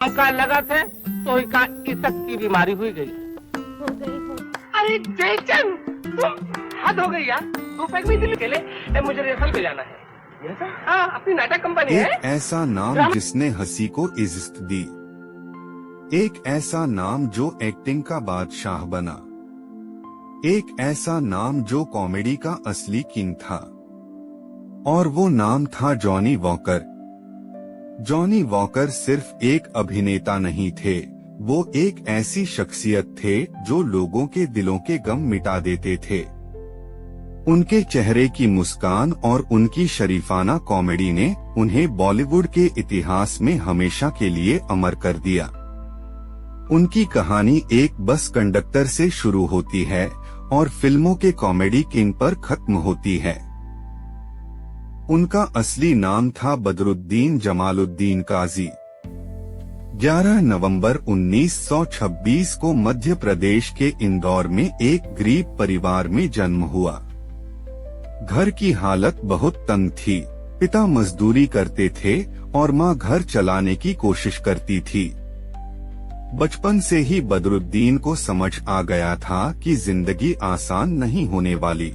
का लगा थे तो इका इसक की बीमारी हुई गई। हो गई हो। अरे जयचंद, तुम हद हो गई यार। 2 पैक भी दिल्ली के लिए मुझे रिहर्सल पे जाना है। हाँ, अपनी नाटक कंपनी है। एक ऐसा नाम जिसने हंसी को इज्जत दी, एक ऐसा नाम जो एक्टिंग का बादशाह बना, एक ऐसा नाम जो कॉमेडी का असली किंग था, और वो नाम था जॉनी वॉकर। जॉनी वॉकर सिर्फ एक अभिनेता नहीं थे, वो एक ऐसी शख्सियत थे जो लोगों के दिलों के गम मिटा देते थे। उनके चेहरे की मुस्कान और उनकी शरीफाना कॉमेडी ने उन्हें बॉलीवुड के इतिहास में हमेशा के लिए अमर कर दिया। उनकी कहानी एक बस कंडक्टर से शुरू होती है और फिल्मों के कॉमेडी किंग पर खत्म होती है। उनका असली नाम था बदरुद्दीन जमालुद्दीन काजी। 11 नवंबर 1926 को मध्य प्रदेश के इंदौर में एक गरीब परिवार में जन्म हुआ। घर की हालत बहुत तंग थी। पिता मजदूरी करते थे और मां घर चलाने की कोशिश करती थी। बचपन से ही बदरुद्दीन को समझ आ गया था कि जिंदगी आसान नहीं होने वाली।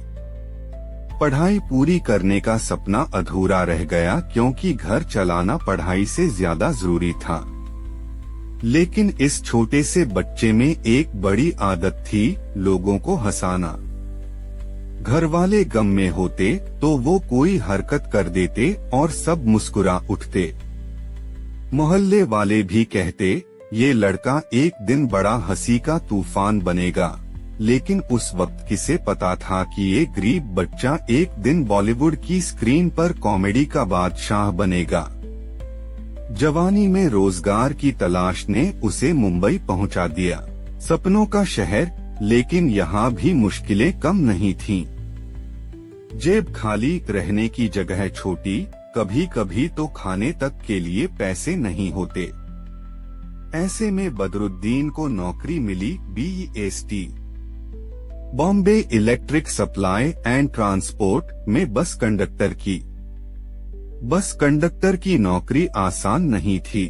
पढ़ाई पूरी करने का सपना अधूरा रह गया क्योंकि घर चलाना पढ़ाई से ज्यादा जरूरी था। लेकिन इस छोटे से बच्चे में एक बड़ी आदत थी, लोगों को हंसाना। घर वाले गम में होते तो वो कोई हरकत कर देते और सब मुस्कुरा उठते। मोहल्ले वाले भी कहते, ये लड़का एक दिन बड़ा हंसी का तूफान बनेगा। लेकिन उस वक्त किसे पता था कि ये गरीब बच्चा एक दिन बॉलीवुड की स्क्रीन पर कॉमेडी का बादशाह बनेगा। जवानी में रोजगार की तलाश ने उसे मुंबई पहुंचा दिया। सपनों का शहर, लेकिन यहाँ भी मुश्किलें कम नहीं थीं। जेब खाली, रहने की जगह छोटी, कभी कभी तो खाने तक के लिए पैसे नहीं होते। ऐसे में बदरुद्दीन को नौकरी मिली BEST, Bombay electric supply and transport में बस कंडक्टर की। बस कंडक्टर की नौकरी आसान नहीं थी।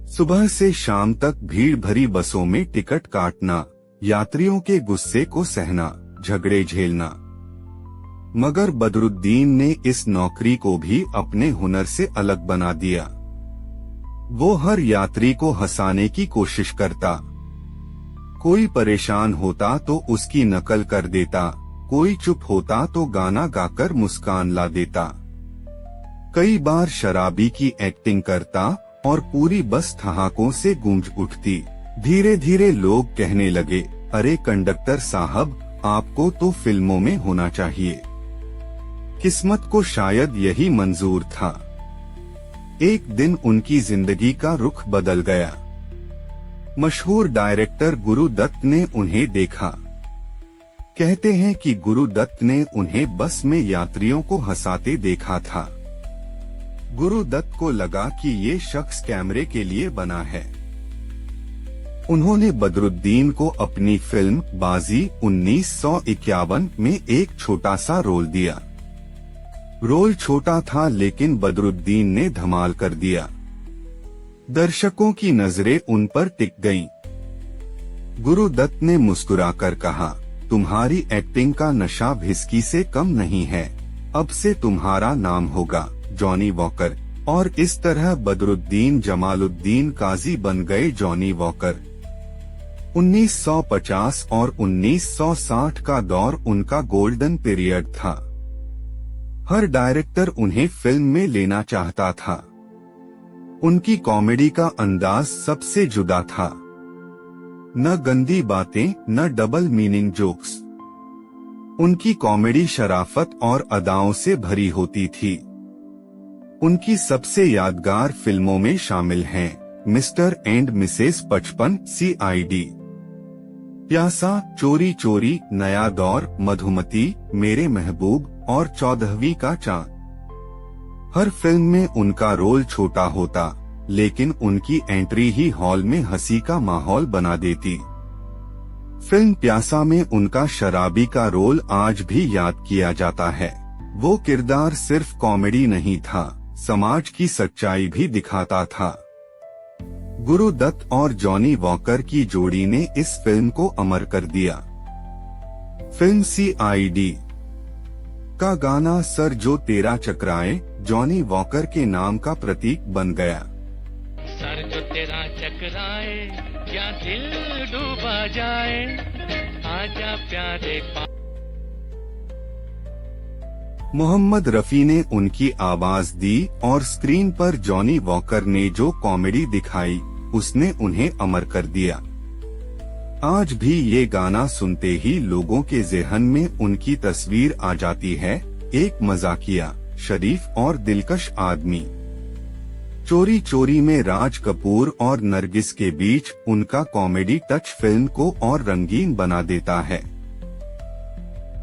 सुबह से शाम तक भीड़ भरी बसों में टिकट काटना, यात्रियों के गुस्से को सहना, झगड़े झेलना। मगर बदरुद्दीन ने इस नौकरी को भी अपने हुनर से अलग बना दिया। वो हर यात्री को हंसाने की कोशिश करता। कोई परेशान होता तो उसकी नकल कर देता, कोई चुप होता तो गाना गाकर मुस्कान ला देता। कई बार शराबी की एक्टिंग करता और पूरी बस ठहाकों से गूंज उठती। धीरे धीरे लोग कहने लगे, अरे कंडक्टर साहब, आपको तो फिल्मों में होना चाहिए। किस्मत को शायद यही मंजूर था। एक दिन उनकी जिंदगी का रुख बदल गया। मशहूर डायरेक्टर गुरु दत्त ने उन्हें देखा। कहते हैं कि गुरु दत्त ने उन्हें बस में यात्रियों को हंसाते देखा था। गुरु दत्त को लगा कि ये शख्स कैमरे के लिए बना है। उन्होंने बदरुद्दीन को अपनी फिल्म बाजी 1951 में एक छोटा सा रोल दिया। रोल छोटा था लेकिन बदरुद्दीन ने धमाल कर दिया। दर्शकों की नजरें उन पर टिक गईं। गुरु दत्त ने मुस्कुराकर कहा, तुम्हारी एक्टिंग का नशा व्हिस्की से कम नहीं है, अब से तुम्हारा नाम होगा जॉनी वॉकर। और इस तरह बदरुद्दीन जमालुद्दीन काजी बन गए जॉनी वॉकर। 1950 और 1960 का दौर उनका गोल्डन पीरियड था। हर डायरेक्टर उन्हें फिल्म में लेना चाहता था। उनकी कॉमेडी का अंदाज सबसे जुदा था। न गंदी बातें, न डबल मीनिंग जोक्स। उनकी कॉमेडी शराफत और अदाओं से भरी होती थी। उनकी सबसे यादगार फिल्मों में शामिल हैं मिस्टर एंड मिसेस 55, CID, प्यासा, चोरी चोरी, नया दौर, मधुमती, मेरे महबूब और 14वीं का चांद। हर फिल्म में उनका रोल छोटा होता, लेकिन उनकी एंट्री ही हॉल में हंसी का माहौल बना देती। फिल्म प्यासा में उनका शराबी का रोल आज भी याद किया जाता है। वो किरदार सिर्फ कॉमेडी नहीं था, समाज की सच्चाई भी दिखाता था। गुरु दत्त और जॉनी वॉकर की जोड़ी ने इस फिल्म को अमर कर दिया। फिल्म CID का गाना सर जो तेरा चकराए जॉनी वॉकर के नाम का प्रतीक बन गया। सर जो तेरा चकराए या दिल डूबा जाए, आजा प्यारे मोहम्मद रफी ने उनकी आवाज दी और स्क्रीन पर जॉनी वॉकर ने जो कॉमेडी दिखाई उसने उन्हें अमर कर दिया। आज भी ये गाना सुनते ही लोगों के ज़हन में उनकी तस्वीर आ जाती है, एक मजाकिया, शरीफ और दिलकश आदमी। चोरी चोरी में राज कपूर और नरगिस के बीच उनका कॉमेडी टच फिल्म को और रंगीन बना देता है।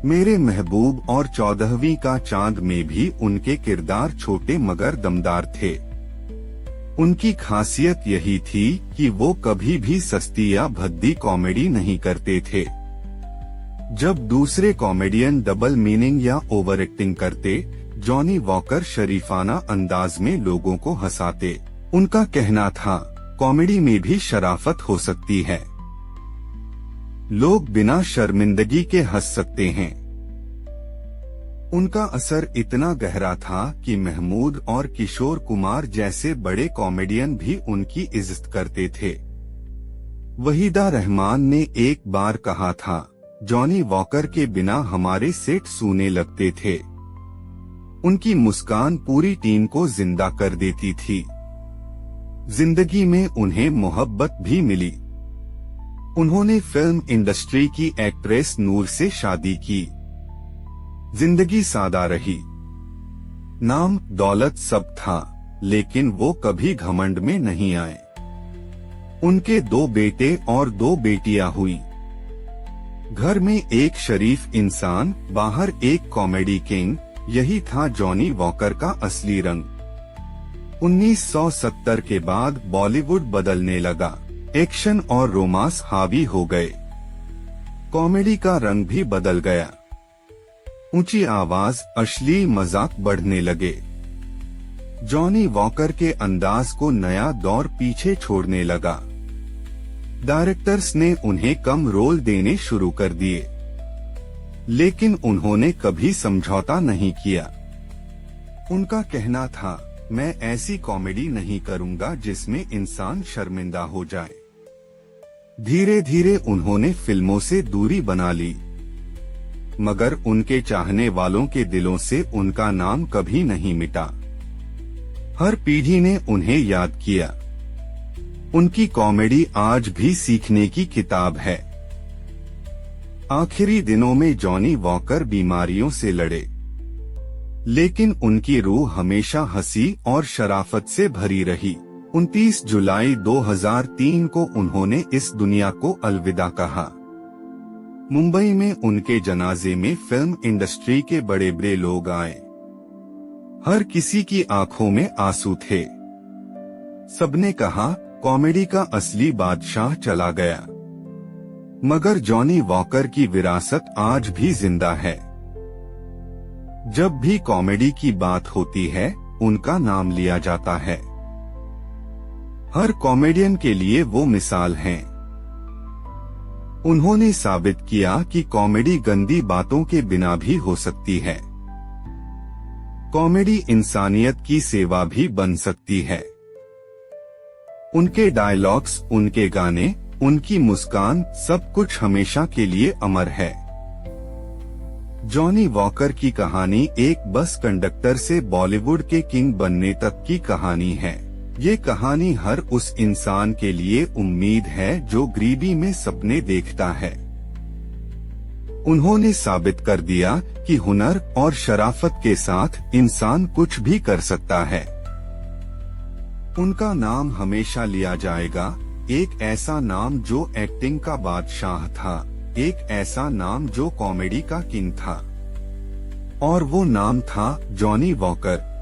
मेरे महबूब और 14वीं का चांद में भी उनके किरदार छोटे मगर दमदार थे। उनकी खासियत यही थी कि वो कभी भी सस्ती या भद्दी कॉमेडी नहीं करते थे। जब दूसरे कॉमेडियन डबल मीनिंग या ओवर एक्टिंग करते, जॉनी वॉकर शरीफाना अंदाज में लोगों को हंसाते। उनका कहना था, कॉमेडी में भी शराफत हो सकती है, लोग बिना शर्मिंदगी के हंस सकते हैं। उनका असर इतना गहरा था कि महमूद और किशोर कुमार जैसे बड़े कॉमेडियन भी उनकी इज्जत करते थे। वहीदा रहमान ने एक बार कहा था, जॉनी वॉकर के बिना हमारे सेट सूने लगते थे। उनकी मुस्कान पूरी टीम को जिंदा कर देती थी। जिंदगी में उन्हें मोहब्बत भी मिली। उन्होंने फिल्म इंडस्ट्री की एक्ट्रेस नूर से शादी की। जिंदगी सादा रही, नाम दौलत सब था, लेकिन वो कभी घमंड में नहीं आए। उनके 2 बेटे और 2 बेटियां हुई। घर में एक शरीफ इंसान, बाहर एक कॉमेडी किंग, यही था जॉनी वॉकर का असली रंग। 1970 के बाद बॉलीवुड बदलने लगा, एक्शन और रोमांस हावी हो गए, कॉमेडी का रंग भी बदल गया। ऊंची आवाज, अश्लील मजाक बढ़ने लगे। जॉनी वॉकर के अंदाज को नया दौर पीछे छोड़ने लगा। डायरेक्टर्स ने उन्हें कम रोल देने शुरू कर दिए, लेकिन उन्होंने कभी समझौता नहीं किया। उनका कहना था, मैं ऐसी कॉमेडी नहीं करूंगा जिसमें इंसान शर्मिंदा हो जाए। धीरे धीरे उन्होंने फिल्मों से दूरी बना ली, मगर उनके चाहने वालों के दिलों से उनका नाम कभी नहीं मिटा। हर पीढ़ी ने उन्हें याद किया। उनकी कॉमेडी आज भी सीखने की किताब है। आखिरी दिनों में जॉनी वॉकर बीमारियों से लड़े, लेकिन उनकी रूह हमेशा हंसी और शराफत से भरी रही। 29 जुलाई 2003 को उन्होंने इस दुनिया को अलविदा कहा। मुंबई में उनके जनाजे में फिल्म इंडस्ट्री के बड़े बड़े लोग आए। हर किसी की आंखों में आंसू थे। सबने कहा, कॉमेडी का असली बादशाह चला गया। मगर जॉनी वॉकर की विरासत आज भी जिंदा है। जब भी कॉमेडी की बात होती है, उनका नाम लिया जाता है। हर कॉमेडियन के लिए वो मिसाल हैं। उन्होंने साबित किया कि कॉमेडी गंदी बातों के बिना भी हो सकती है। कॉमेडी इंसानियत की सेवा भी बन सकती है। उनके डायलॉग्स, उनके गाने, उनकी मुस्कान, सब कुछ हमेशा के लिए अमर है। जॉनी वॉकर की कहानी एक बस कंडक्टर से बॉलीवुड के किंग बनने तक की कहानी है। ये कहानी हर उस इंसान के लिए उम्मीद है जो गरीबी में सपने देखता है। उन्होंने साबित कर दिया कि हुनर और शराफत के साथ इंसान कुछ भी कर सकता है। उनका नाम हमेशा लिया जाएगा, एक ऐसा नाम जो एक्टिंग का बादशाह था, एक ऐसा नाम जो कॉमेडी का किंग था, और वो नाम था जॉनी वॉकर।